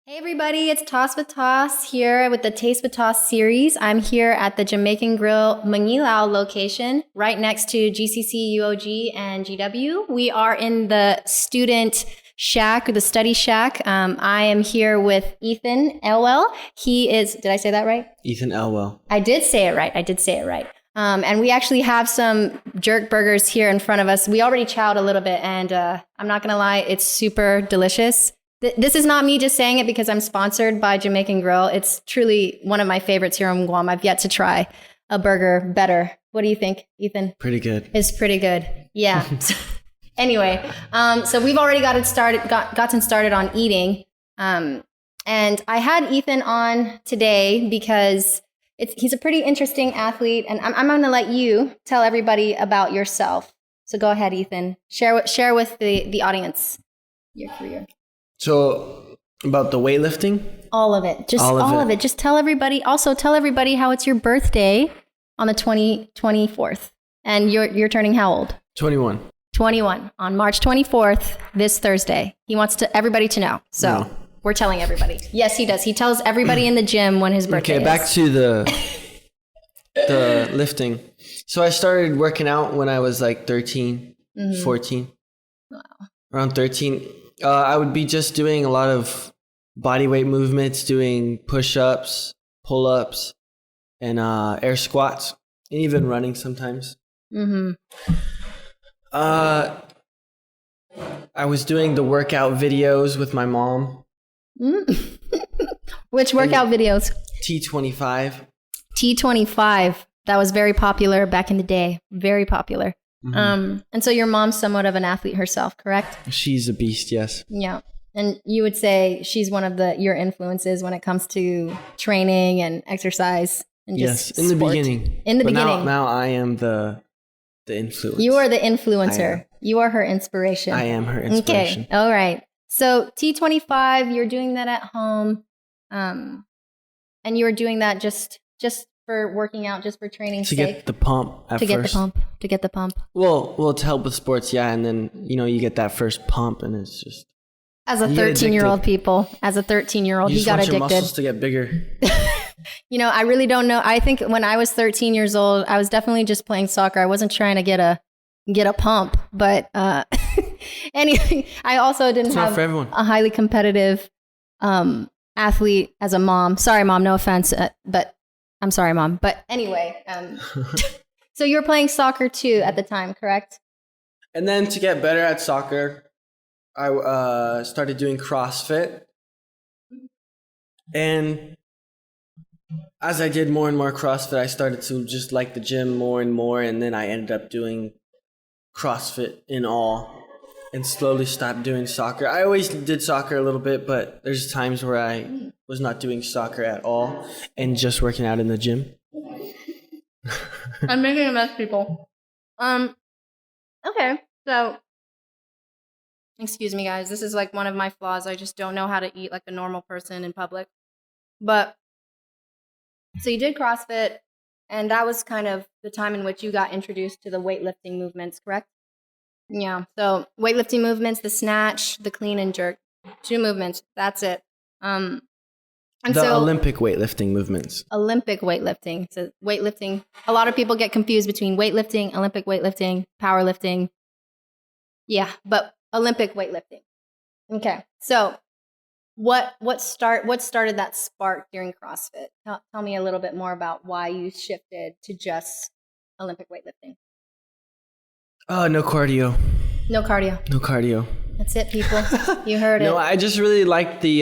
Hey everybody, it's Tås with Tås here with the Taste with Tås series. I'm here at the Jamaican Grill Mangilao location, right next to GCC, UOG, and GW. We are in the student shack, or the study shack. I am here with Ethan Ewell. He is, did I say that right? Ethan Ewell. I did say it right. And we actually have some jerk burgers here in front of us. We already chowed a little bit, and I'm not going to lie, it's super delicious. This is not me just saying it because I'm sponsored by Jamaican Grill. It's truly one of my favorites here in Guam. I've yet to try a burger better. What do you think, Ethan? Pretty good. It's pretty good. Yeah. Anyway, so we've already gotten started on eating. And I had Ethan on today because he's a pretty interesting athlete. And I'm going to let you tell everybody about yourself. So go ahead, Ethan. Share with the audience your career. So, about the weightlifting? All of it. Just all of it. Just tell everybody. Also, tell everybody how it's your birthday on the 24th. And you're turning how old? 21. 21 on March 24th, this Thursday. He wants everybody to know. So we're telling everybody. Yes, he does. He tells everybody in the gym when his birthday is. Okay, back to the lifting. So I started working out when I was like 13, 14. Wow. Around 13. I would be just doing a lot of body weight movements, doing push-ups, pull-ups, and air squats, and even running sometimes. I was doing the workout videos with my mom. Which workout videos? T25. T25. That was very popular back in the day. Very popular. And so your mom's somewhat of an athlete herself, correct? She's a beast, yes. Yeah. And you would say she's one of your influences when it comes to training and exercise and just in the beginning. In the beginning. Now I am the influence. You are the influencer. You are her inspiration. I am her inspiration. Okay. All right. So T25, you're doing that at home. And you were doing that just for working out, just for training to get the pump at first. To get the pump. Well, to help with sports, yeah, and then you get that first pump, and it's just as a 13-year-old he got addicted. You want your muscles to get bigger. I really don't know. I think when I was 13 years old, I was definitely just playing soccer. I wasn't trying to get a pump, but anyway, I also didn't have a highly competitive athlete as a mom. Sorry, Mom, no offense, but. I'm sorry, Mom. But anyway, so you were playing soccer too at the time, correct? And then to get better at soccer, I started doing CrossFit. And as I did more and more CrossFit, I started to just like the gym more and more. And then I ended up doing CrossFit in all and slowly stopped doing soccer. I always did soccer a little bit, but there's times where I was not doing soccer at all and just working out in the gym. I'm making a mess, people. Okay, so excuse me, guys. This is like one of my flaws. I just don't know how to eat like a normal person in public. But so you did CrossFit, and that was kind of the time in which you got introduced to the weightlifting movements, correct? Yeah. So weightlifting movements, the snatch, the clean and jerk, 2 movements. That's it. Olympic weightlifting movements. Olympic weightlifting. So weightlifting. A lot of people get confused between weightlifting, Olympic weightlifting, powerlifting. Yeah, but Olympic weightlifting. Okay. So what started that spark during CrossFit? Tell me a little bit more about why you shifted to just Olympic weightlifting. No cardio. No cardio. No cardio. That's it, people. You heard it. No, I just really like the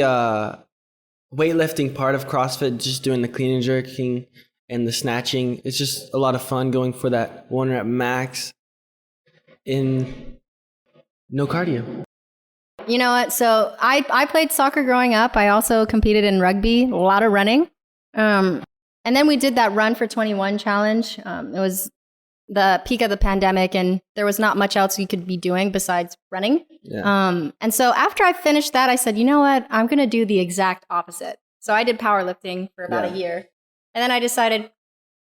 weightlifting part of CrossFit, just doing the clean and jerking and the snatching. It's just a lot of fun going for that 1 rep max in no cardio. You know what? So I played soccer growing up. I also competed in rugby, a lot of running. And then we did that Run for 21 challenge. It was the peak of the pandemic, and there was not much else you could be doing besides running. Yeah. And so after I finished that, I said, you know what? I'm going to do the exact opposite. So I did powerlifting for about a year. And then I decided,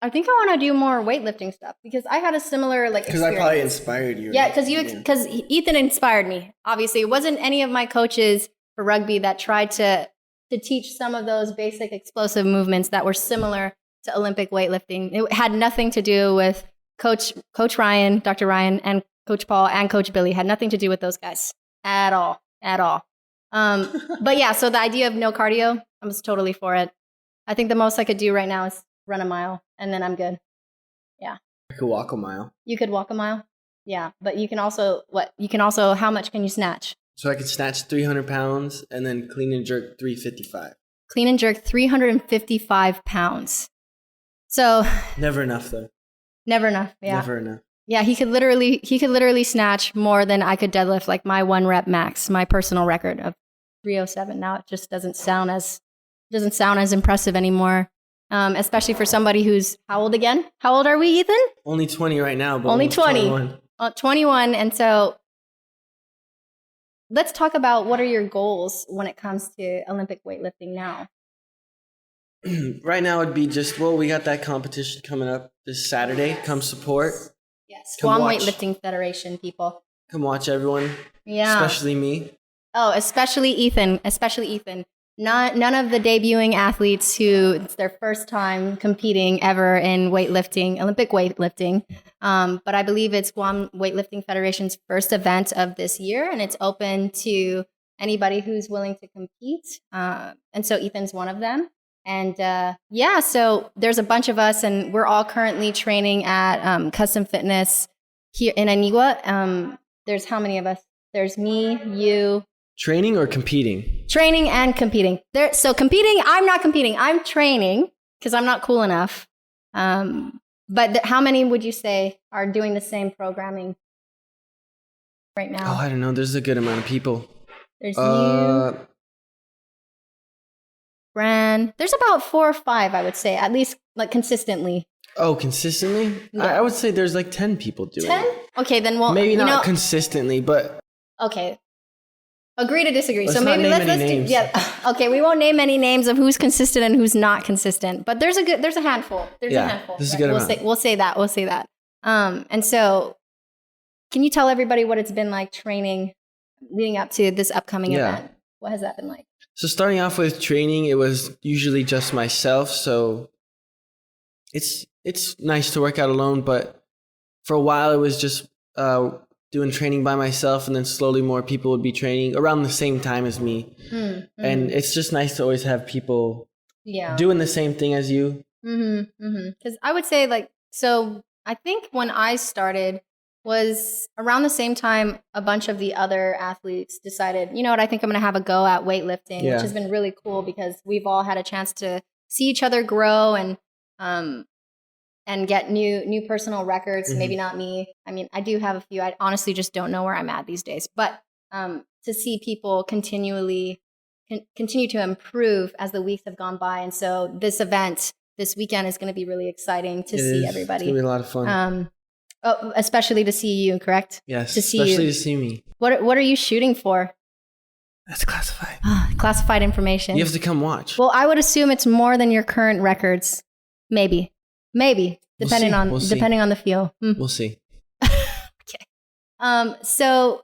I think I want to do more weightlifting stuff because I had a similar experience. Because I probably inspired you. Yeah, because Ethan inspired me. Obviously, it wasn't any of my coaches for rugby that tried to to teach some of those basic explosive movements that were similar to Olympic weightlifting. It had nothing to do with Coach Ryan, Dr. Ryan, and Coach Paul and Coach Billy. Had nothing to do with those guys at all. But yeah, so the idea of no cardio, I was totally for it. I think the most I could do right now is run a mile, and then I'm good. Yeah. I could walk a mile. You could walk a mile? Yeah, but you can also, how much can you snatch? So I could snatch 300 pounds and then clean and jerk 355. Clean and jerk 355 pounds. So. Never enough, though. Never enough, yeah. Never enough. Yeah, he could literally snatch more than I could deadlift, like my 1 rep max, my personal record of 307. Now it just doesn't sound as impressive anymore. Especially for somebody who's how old again? How old are we, Ethan? Only 20 right now, but only 20. 21. 21. And so let's talk about what are your goals when it comes to Olympic weightlifting now? Right now it'd be we got that competition coming up this Saturday. Come support. Yes, Guam Weightlifting Federation, people. Come watch everyone. Yeah. Especially me. Oh, especially Ethan. None of the debuting athletes who it's their first time competing ever in weightlifting, Olympic weightlifting. But I believe it's Guam Weightlifting Federation's first event of this year, and it's open to anybody who's willing to compete. And so Ethan's one of them. And so there's a bunch of us, and we're all currently training at Custom Fitness here in Anigua. There's how many of us? There's me, you. Training or competing? Training and competing. So competing, I'm not competing. I'm training because I'm not cool enough. But how many would you say are doing the same programming right now? Oh, I don't know. There's a good amount of people. There's you. Bran. There's about 4 or 5, I would say, at least like consistently. Oh, consistently? Yeah. I would say there's like 10 people doing 10? it. Okay, then maybe not consistently, but okay. Agree to disagree. Let's so maybe let's do names. Yeah. Okay, we won't name any names of who's consistent and who's not consistent, but there's a handful. There's a handful. This is a good amount. We'll say that. And so can you tell everybody what it's been like training leading up to this upcoming event? What has that been like? So starting off with training, it was usually just myself. So it's nice to work out alone, but for a while it was just doing training by myself, and then slowly more people would be training around the same time as me. And it's just nice to always have people doing the same thing as you. Because I would say so I think when I started was around the same time a bunch of the other athletes decided, you know what, I think I'm going to have a go at weightlifting, which has been really cool because we've all had a chance to see each other grow and get new personal records. Maybe not me. I mean, I do have a few. I honestly just don't know where I'm at these days. But to see people continue to improve as the weeks have gone by. And so this event this weekend is going to be really exciting to see everybody. It's going to be a lot of fun. Especially to see you, correct? Yes, especially to see me. What are you shooting for? That's classified. Classified information. You have to come watch. Well, I would assume it's more than your current records. Maybe, depending on the feel. We'll see. Okay. So,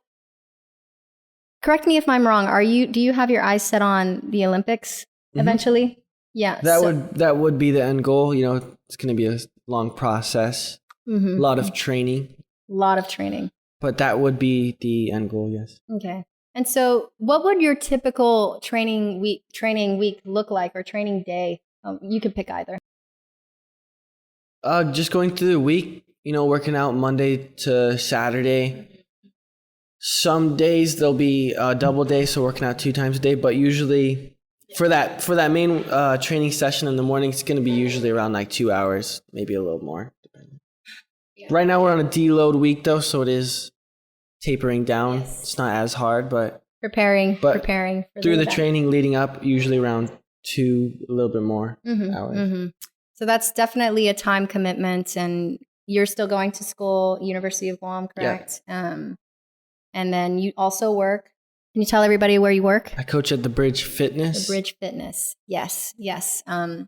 correct me if I'm wrong. Do you have your eyes set on the Olympics eventually? Yeah. That would be the end goal. You know, it's going to be a long process. A lot of training. But that would be the end goal. Yes. Okay. And so, what would your typical training week look like, or training day? You could pick either. Just going through the week, working out Monday to Saturday. Some days there'll be a double day, so working out 2 times a day. But usually, for that main training session in the morning, it's going to be usually around like 2 hours, maybe a little more. Yeah. Right now we're on a deload week though, so it is tapering down. Yes. It's not as hard, but preparing for through the training leading up, usually around 2, a little bit more hours. So that's definitely a time commitment, and you're still going to school, University of Guam, correct? Yeah. And then you also work. Can you tell everybody where you work? I coach at the Bridge Fitness. The Bridge Fitness, yes. And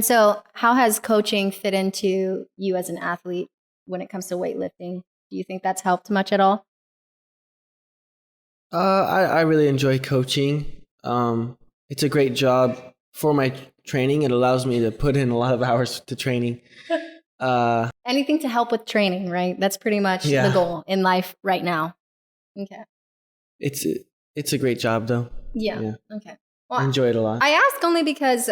so how has coaching fit into you as an athlete when it comes to weightlifting? Do you think that's helped much at all? I really enjoy coaching. it's a great job for my training. It allows me to put in a lot of hours to training. Anything to help with training, right? That's pretty much the goal in life right now. Okay. It's a great job though. Yeah. Okay. Well, I enjoy it a lot. I ask only because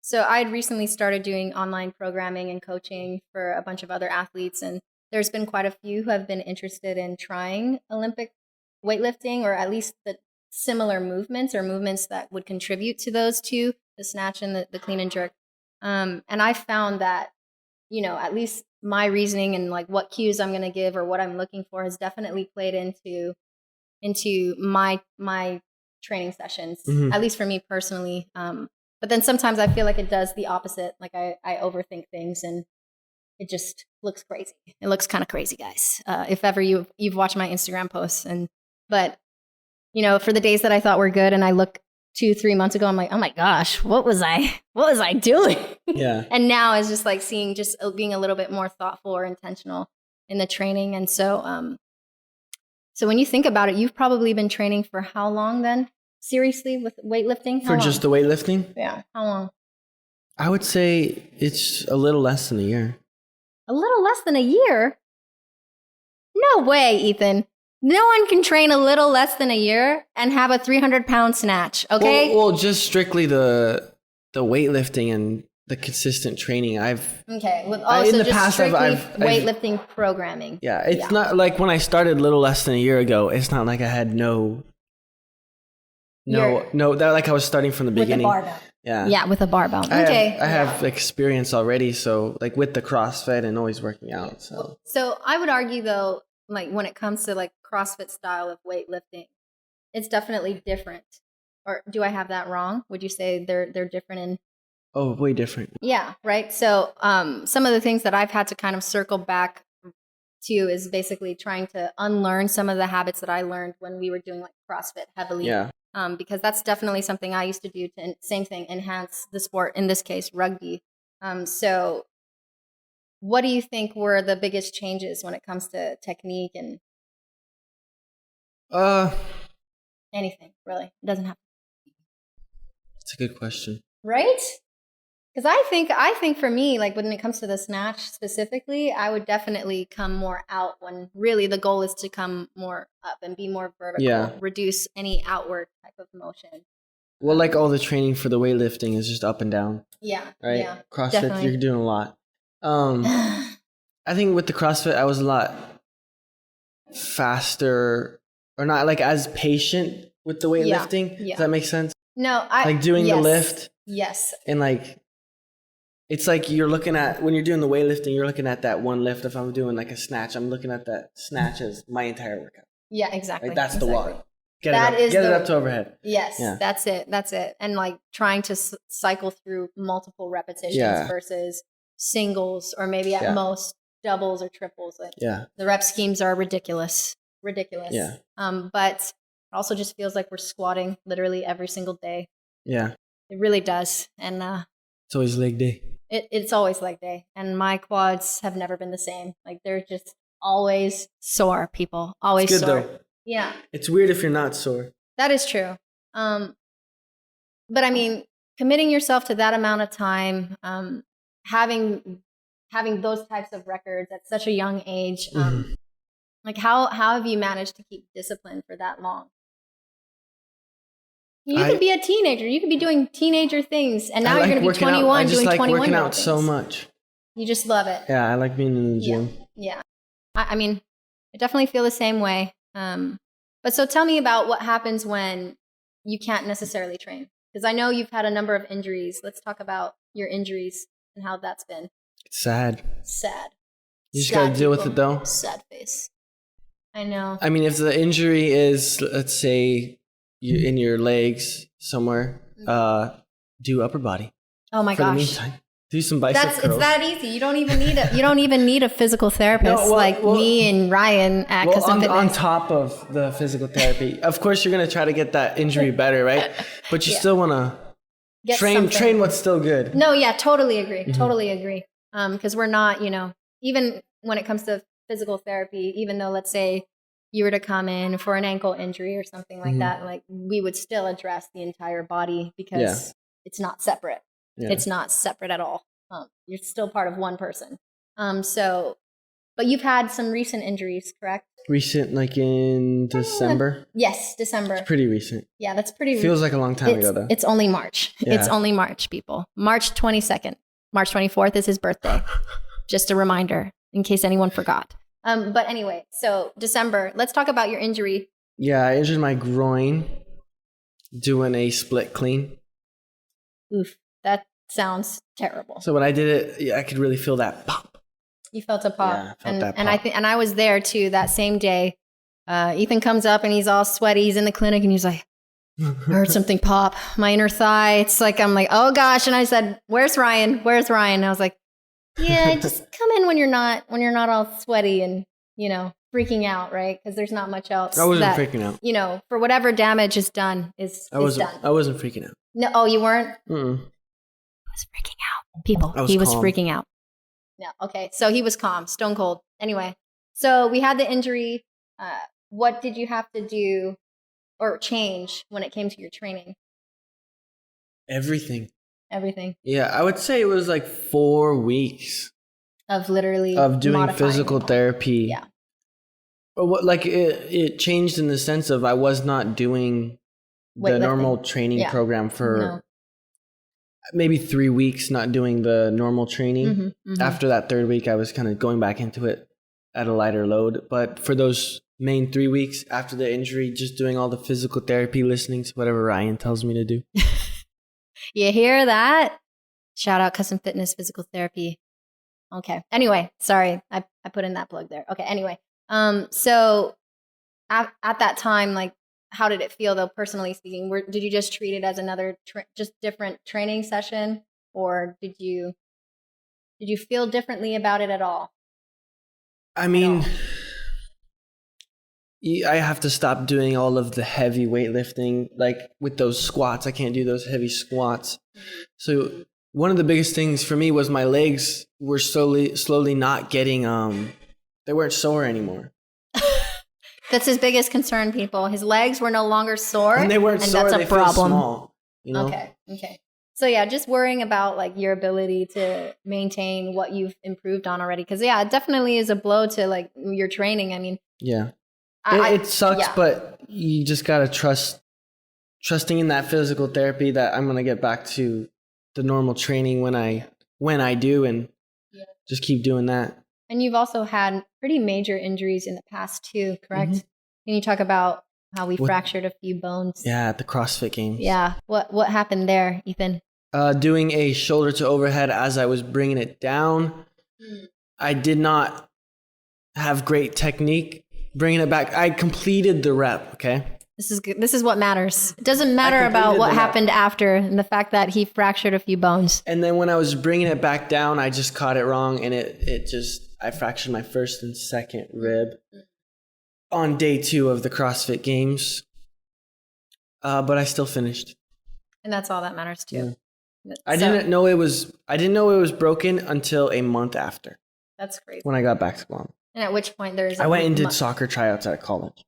so I'd recently started doing online programming and coaching for a bunch of other athletes, and there's been quite a few who have been interested in trying Olympic weightlifting, or at least the similar movements or movements that would contribute to those two, the snatch and the clean and jerk. And I found that, at least my reasoning and like what cues I'm going to give or what I'm looking for has definitely played into my training sessions, at least for me personally. But then sometimes I feel like it does the opposite. Like I overthink things and it just looks crazy. It looks kind of crazy, guys. If ever you've watched my Instagram posts, but for the days that I thought were good and I look 2-3 months ago, I'm like, oh my gosh, what was I doing? Yeah. And now it's just like just being a little bit more thoughtful or intentional in the training. And so, so when you think about it, you've probably been training for how long then? Seriously, with weightlifting? For just the weightlifting? Yeah. How long? I would say it's a little less than a year. A little less than a year? No way, Ethan. No one can train a little less than a year and have a 300-pound snatch, okay? Well, just strictly the weightlifting and the consistent training. Okay. With also in the just past, strictly I've weightlifting programming. Yeah, it's not like when I started a little less than a year ago. It's not like I had no. That like I was starting from the beginning. With a barbell. Yeah. Yeah, with a barbell. Okay. I have experience already, so like with the CrossFit and always working out. So I would argue though, like when it comes to like CrossFit style of weightlifting, it's definitely different. Or do I have that wrong? Would you say they're different in? Oh, way different. Yeah, right. So some of the things that I've had to kind of circle back to is basically trying to unlearn some of the habits that I learned when we were doing like CrossFit heavily. Yeah. Because that's definitely something I used to do to, same thing, enhance the sport, in this case, rugby. So what do you think were the biggest changes when it comes to technique and anything, really? It doesn't have to. It's a good question. Right? Because I think for me, like when it comes to the snatch specifically, I would definitely come more out when really the goal is to come more up and be more vertical, reduce any outward type of motion. Well, like all the training for the weightlifting is just up and down. Yeah. Right? Yeah, CrossFit, definitely. You're doing a lot. I think with the CrossFit, I was a lot faster or not like as patient with the weightlifting. Yeah. Does that make sense? No, like doing the lift. Yes. And like, it's like you're looking at, when you're doing the weightlifting, you're looking at that one lift. If I'm doing like a snatch, I'm looking at that snatch as my entire workout. Yeah, exactly. Like that's the walk. Get That it up to overhead. Yes, Yeah. That's it. And like trying to cycle through multiple repetitions versus singles or maybe at most doubles or triples. Like the rep schemes are ridiculous. Yeah. But it also just feels like we're squatting literally every single day. Yeah. It really does. And it's always leg day. It's always leg day. And my quads have never been the same. Like they're just always sore, people. Always it's good, sore. Though. Yeah. It's weird if you're not sore. That is true. But I mean, committing yourself to that amount of time, having those types of records at such a young age, like how have you managed to keep discipline for that long? You could be a teenager. You could be doing teenager things, and now you're going to be 21 doing 21-year-old things. I just like working out so much. You just love it. Yeah, I like being in the gym. Yeah. I mean, I definitely feel the same way. But so tell me about what happens when you can't necessarily train. Because I know you've had a number of injuries. Let's talk about your injuries and how that's been. It's sad. You just got to deal with it, though. Sad face. I know. I mean, if the injury is, let's say, you in your legs somewhere, do upper body. Oh my gosh. For the meantime, do some bicep curls. It's that easy. You don't even need a physical therapist me and Ryan at Custom Fitness. On top of the physical therapy, of course, you're gonna try to get that injury better, right? But you still wanna train what's still good. No, yeah, totally agree. Totally agree. Because we're not, even when it comes to physical therapy, even though let's say you were to come in for an ankle injury or something like that, like we would still address the entire body because it's not separate. Yeah. It's not separate at all. You're still part of one person. But you've had some recent injuries, correct? Recent, like in December? Yes, December. It's pretty recent. Yeah, that's pretty recent. Feels like a long time ago, though. It's only March. Yeah. It's only March, people. March 22nd. March 24th is his birthday. Just a reminder in case anyone forgot. But anyway, so December, let's talk about your injury. Yeah, I injured my groin doing a split clean. Oof, that sounds terrible. So when I did it, I could really feel that pop. You felt a pop. Yeah, I felt that pop. And I was there too that same day. Ethan comes up and he's all sweaty. He's in the clinic and he's like, I heard something pop. My inner thigh. It's like, I'm like, oh gosh. And I said, where's Ryan? Where's Ryan? And I was like, yeah, just come in when you're not all sweaty and, freaking out, right? Because there's not much else. I wasn't freaking out. For whatever damage is done is done. I wasn't freaking out. No, oh, you weren't? Mm-mm. I was freaking out. People, he was freaking out. No, okay. So he was calm, stone cold. Anyway, so we had the injury. What did you have to do or change when it came to your training? Everything. Yeah, I would say it was like 4 weeks of literally doing physical therapy. Yeah. But it changed in the sense of I was not doing the normal training program for maybe 3 weeks, not doing the normal training. After that 3rd week, I was kind of going back into it at a lighter load. But for those main 3 weeks after the injury, just doing all the physical therapy, listening to whatever Ryan tells me to do. You hear that? Shout out Custom Fitness Physical Therapy. Okay. Anyway, sorry. I put in that plug there. Okay. Anyway. So at that time, like, how did it feel though, personally speaking? Did you just treat it as another just different training session, or did you feel differently about it at all? I mean, I have to stop doing all of the heavy weightlifting, like with those squats. I can't do those heavy squats. So one of the biggest things for me was my legs were slowly not getting, they weren't sore anymore. That's his biggest concern, people. His legs were no longer sore. And they weren't sore, that's a they problem. feel small. Okay. So yeah, just worrying about like your ability to maintain what you've improved on already. Because it definitely is a blow to like your training. I mean, yeah. It sucks, but you just gotta trusting in that physical therapy that I'm gonna get back to the normal training when I do, and just keep doing that. And you've also had pretty major injuries in the past too, correct? Can you talk about how we fractured a few bones? Yeah, at the CrossFit Games. Yeah, what happened there, Ethan? Doing a shoulder to overhead as I was bringing it down. I did not have great technique. Bringing it back, I completed the rep, okay? This is good. This is what matters. It doesn't matter about what happened after and the fact that he fractured a few bones. And then when I was bringing it back down, I just caught it wrong, and I fractured my first and second rib on day 2 of the CrossFit Games. But I still finished. And that's all that matters too. Yeah. I didn't know it was broken until a month after. That's crazy. When I got back to Guam. And at which point I went and did soccer tryouts at college.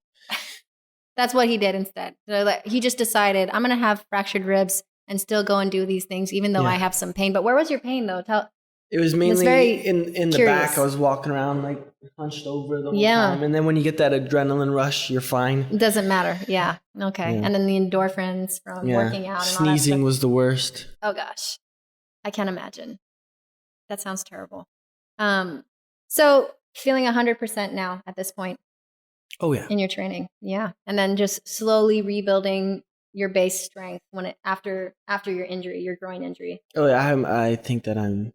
That's what he did instead. So he just decided, I'm going to have fractured ribs and still go and do these things, even though I have some pain. But where was your pain, though? It was mainly in the back. I was walking around like hunched over the whole time. And then when you get that adrenaline rush, you're fine. It doesn't matter. Yeah. Okay. Yeah. And then the endorphins from working out. And sneezing was the worst. Oh, gosh. I can't imagine. That sounds terrible. So feeling 100% now at this point. Oh, yeah. In your training. Yeah. And then just slowly rebuilding your base strength after your injury, your groin injury. Oh, yeah. I think that I'm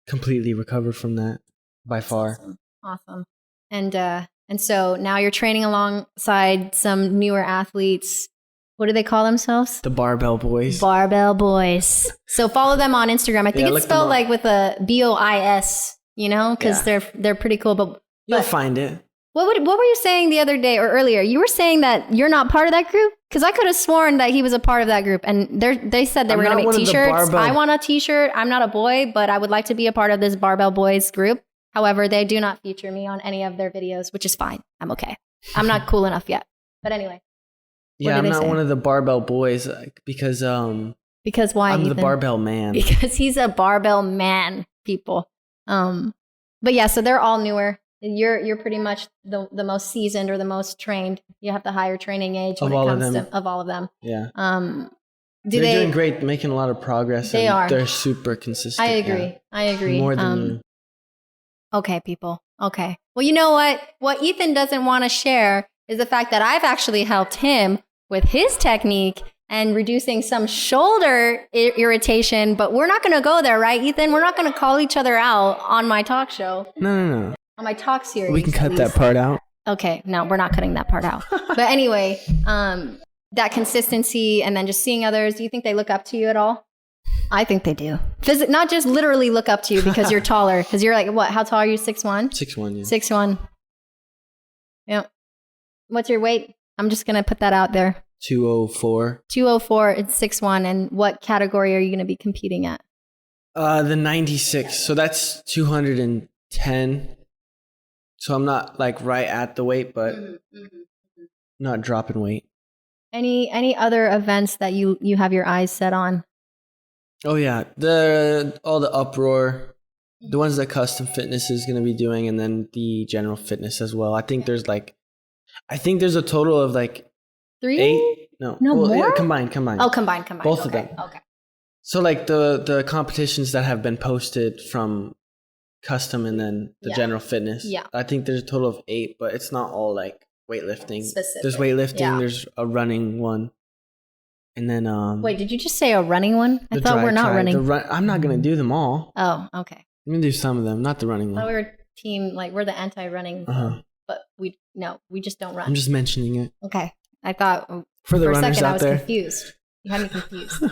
completely recovered from that by far. Awesome. And so now you're training alongside some newer athletes. What do they call themselves? The Barbell Boys. Barbell Boys. So follow them on Instagram. I think it's spelled like with a BOIS, because they're pretty cool. But you'll find it. What were you saying the other day or earlier? You were saying that you're not part of that group? Because I could have sworn that he was a part of that group. And they said they were going to make t-shirts. I want a t-shirt. I'm not a boy, but I would like to be a part of this Barbell Boys group. However, they do not feature me on any of their videos, which is fine. I'm okay. I'm not cool enough yet. But anyway. Yeah, I'm not one of the barbell boys because why? I'm Ethan? the barbell man. Because he's a barbell man, people. But yeah, so they're all newer. You're pretty much the most seasoned or the most trained. You have the higher training age of all of them. Yeah. They're doing great, making a lot of progress. They are. They're super consistent. I agree. Yeah. I agree. More than you. Okay, people. Okay. Well, you know what? What Ethan doesn't want to share is the fact that I've actually helped him with his technique and reducing some shoulder irritation. But we're not going to go there, right, Ethan? We're not going to call each other out on my talk show. No. On my talk series. We can cut that part out. Okay. No, we're not cutting that part out. But anyway, that consistency and then just seeing others, do you think they look up to you at all? I think they do. Not just literally look up to you because you're taller. Because you're like, what? How tall are you? 6'1"? 6'1", yeah. 6'1". Yeah. What's your weight? I'm just going to put that out there. 204. 204. It's 6'1". And what category are you going to be competing at? The 96. So that's 210. So I'm not like right at the weight, but not dropping weight. Any other events that you have your eyes set on? Oh yeah, all the uproar, the ones that Custom Fitness is going to be doing, and then the general fitness as well. I think there's a total of like 3? 8. No, more. Yeah, combined. Oh, combined. Both of them. Okay. So like the competitions that have been posted from Custom and then the general fitness. Yeah. I think there's a total of 8, but it's not all like weightlifting. Specific. There's weightlifting. There's a running one. And then wait, did you just say a running one? I thought we're not running. I'm not gonna do them all. Oh, okay. I'm gonna do some of them, not the running one. I thought we were team, like we're the anti-running, but we just don't run. I'm just mentioning it. Okay, I thought for the runners out there, I was confused. You had me confused.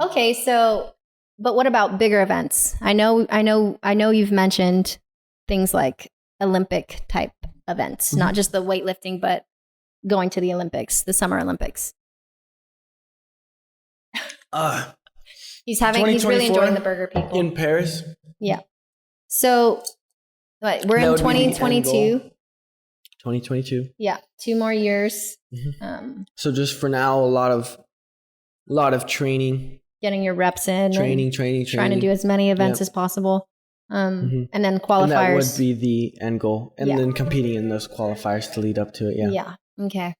Okay, so but what about bigger events? I know you've mentioned things like Olympic type events, not just the weightlifting, but going to the Olympics, the Summer Olympics. He's really enjoying the burger, people. In Paris? Yeah. So we're in 2022. 2022. Yeah. 2 more years. So just for now, a lot of training. Getting your reps in. Training. Trying to do as many events as possible. And then qualifiers. And that would be the end goal. And then competing in those qualifiers to lead up to it. Yeah. Yeah. Okay.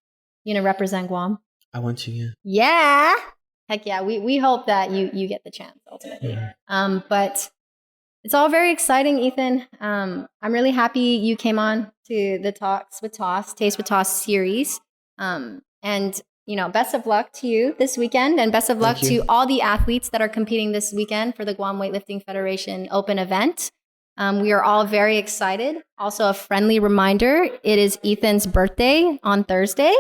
You gonna represent Guam? I want to, yeah. Yeah. Heck yeah. We hope that you get the chance ultimately. But it's all very exciting, Ethan. I'm really happy you came on to the Talks with Tås, Taste with Tås series. And best of luck to you this weekend, and best of luck to all the athletes that are competing this weekend for the Guam Weightlifting Federation Open event. We are all very excited. Also, a friendly reminder, it is Ethan's birthday on Thursday.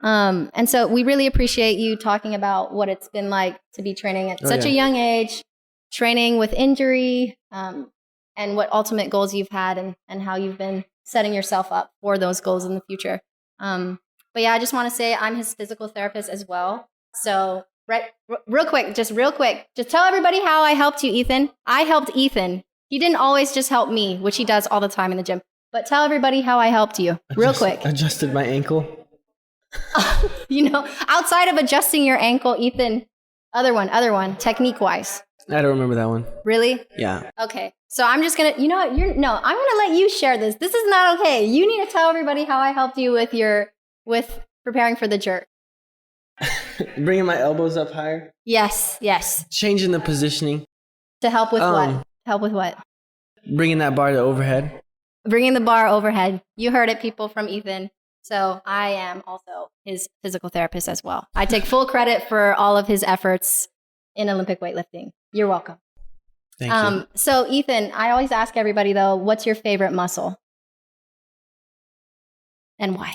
And so we really appreciate you talking about what it's been like to be training at such a young age, training with injury, and what ultimate goals you've had and how you've been setting yourself up for those goals in the future. But yeah, I just want to say I'm his physical therapist as well. So real quick, just tell everybody how I helped you, Ethan. I helped Ethan. He didn't always just help me, which he does all the time in the gym. But tell everybody how I helped you, real quick. Adjusted my ankle. Outside of adjusting your ankle, Ethan, other one, technique-wise. I don't remember that one. Really? Yeah. Okay. So I'm just going to, I'm going to let you share this. This is not okay. You need to tell everybody how I helped you with preparing for the jerk. Bringing my elbows up higher? Yes. Changing the positioning. To help with what? Help with what? Bringing that bar to overhead. Bringing the bar overhead. You heard it, people, from Ethan. So I am also his physical therapist as well. I take full credit for all of his efforts in Olympic weightlifting. You're welcome. Thank you. So Ethan, I always ask everybody though, what's your favorite muscle? And why?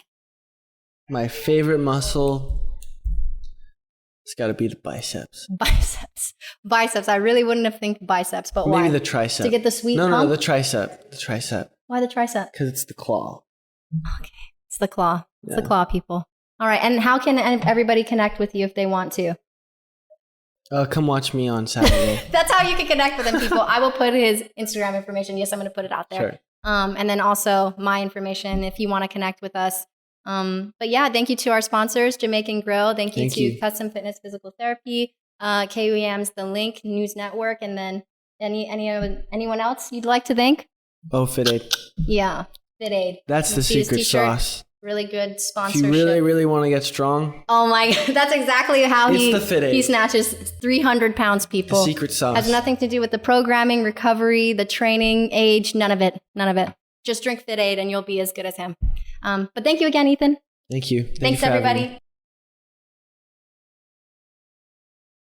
My favorite muscle, it's got to be the biceps. Biceps. I really wouldn't have think biceps, but why? Maybe the tricep. To get the sweet pump? No, the tricep. Why the tricep? Because it's the claw. Okay. It's the claw. It's the claw, people. All right. And how can everybody connect with you if they want to? Come watch me on Saturday. That's how you can connect with him, people. I will put his Instagram information. Yes, I'm going to put it out there. Sure. And then also my information if you want to connect with us. But yeah, thank you to our sponsors, Jamaican Grill. Thank you to Custom Fitness Physical Therapy, KUEM's The Link News Network, and then anyone else you'd like to thank? Oh, Fit Aid. Yeah, Fit Aid. That's the secret sauce. Really good sponsorship. If you really, really want to get strong. Oh my, that's exactly how he snatches 300 pounds, people. The secret sauce. Has nothing to do with the programming, recovery, the training, age, none of it. None of it. Just drink Fit Aid and you'll be as good as him. But thank you again, Ethan. Thank you. Thanks, everybody.